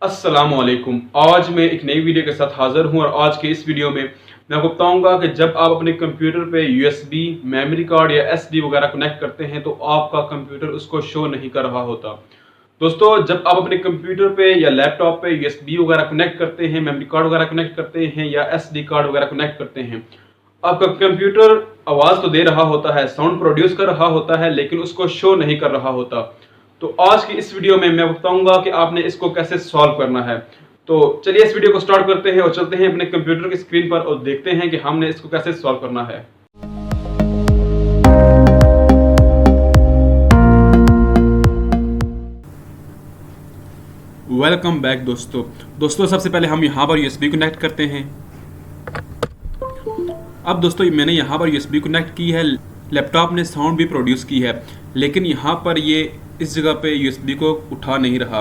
अस्सलामुअलैकुम। आज मैं एक नई वीडियो के साथ हाज़िर हूँ और आज के इस वीडियो में मैं आपको बताऊंगा कि जब आप अपने कंप्यूटर पे यूएसबी, मेमोरी कार्ड या एसडी वगैरह कनेक्ट करते हैं तो आपका कंप्यूटर उसको शो नहीं कर रहा होता। दोस्तों, जब आप अपने कंप्यूटर पे या लैपटॉप पे यूएसबी वगैरह कनेक्ट करते हैं, मेमोरी कार्ड वगैरह कनेक्ट करते हैं या एसडी कार्ड वगैरह कनेक्ट करते हैं, आपका कंप्यूटर आवाज़ तो दे रहा होता है, साउंड प्रोड्यूस कर रहा होता है, लेकिन उसको शो नहीं कर रहा होता। तो आज की इस वीडियो में मैं बताऊंगा कि आपने इसको कैसे सॉल्व करना है। तो चलिए इस वीडियो को स्टार्ट करते हैं और चलते हैं अपने कंप्यूटर की स्क्रीन पर और देखते हैं कि हमने इसको कैसे सॉल्व करना है। वेलकम बैक दोस्तों सबसे पहले हम यहाँ पर यूएसबी कनेक्ट करते हैं। अब दोस्तों मैंने यहाँ पर यूएसबी कनेक्ट की है, लैपटॉप ने साउंड भी प्रोड्यूस की है, लेकिन यहाँ पर ये इस जगह पे यूएसबी को उठा नहीं रहा,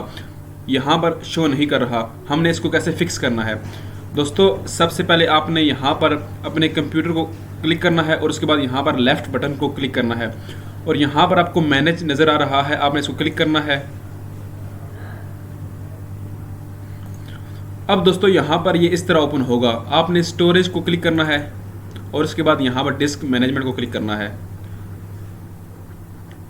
यहाँ पर शो नहीं कर रहा। हमने इसको कैसे फिक्स करना है? दोस्तों सबसे पहले आपने यहाँ पर अपने कंप्यूटर को क्लिक करना है और उसके बाद यहाँ पर लेफ्ट बटन को क्लिक करना है और यहाँ पर आपको मैनेज नज़र आ रहा है, आपने इसको क्लिक करना है। अब दोस्तों यहाँ पर ये इस तरह ओपन होगा, आपने स्टोरेज को क्लिक करना है और उसके बाद यहाँ पर डिस्क मैनेजमेंट को क्लिक करना है।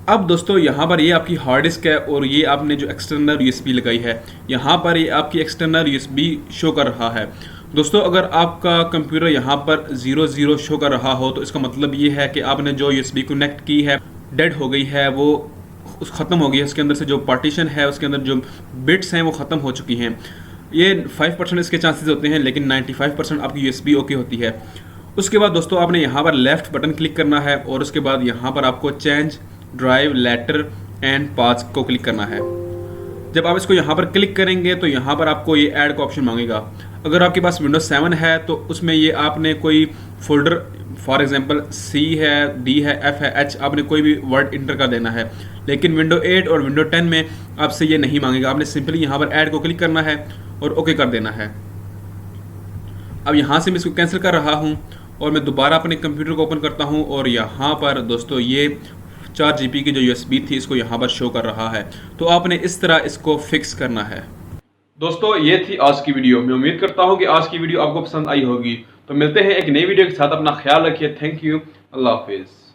अब दोस्तों यहाँ पर ये आपकी हार्ड डिस्क है और ये आपने जो एक्सटर्नल यूएसबी लगाई है, यहाँ पर ये आपकी एक्सटर्नल यूएसबी शो कर रहा है। दोस्तों अगर आपका कंप्यूटर यहाँ पर 00 शो कर रहा हो तो इसका मतलब ये है कि आपने जो यूएसबी कनेक्ट की है डेड हो गई है, वो ख़त्म हो गई है। उसके अंदर से जो पार्टीशन है, उसके अंदर जो बिट्स हैं वो ख़त्म हो चुकी हैं। ये 5% इसके चांसेस होते हैं, लेकिन 95% आपकी यूएसबी ओके होती है। उसके बाद दोस्तों आपने यहाँ पर लेफ्ट बटन क्लिक करना है और उसके बाद यहाँ पर आपको change drive letter and path को क्लिक करना है। जब आप इसको यहाँ पर क्लिक करेंगे तो यहाँ पर आपको ये ऐड का ऑप्शन मांगेगा। अगर आपके पास विंडोज 7 है तो उसमें ये आपने कोई फोल्डर, फॉर एग्जांपल C है, D है, F है, H, आपने कोई भी वर्ड इंटर कर देना है। लेकिन विंडो 8 और विंडो 10 में आपसे ये नहीं मांगेगा, आपने सिंपली यहाँ पर ऐड को क्लिक करना है और ओके कर देना है। अब यहाँ से मैं इसको कैंसिल कर रहा हूँ और मैं दोबारा अपने कंप्यूटर को ओपन करता हूँ और यहाँ पर दोस्तों ये 4 GB की जो यूएसबी थी इसको यहाँ पर शो कर रहा है। तो आपने इस तरह इसको फिक्स करना है। दोस्तों ये थी आज की वीडियो। मैं उम्मीद करता हूँ कि आज की वीडियो आपको पसंद आई होगी। तो मिलते हैं एक नई वीडियो के साथ। अपना ख्याल रखिए। Thank you. अल्लाह हाफिज़।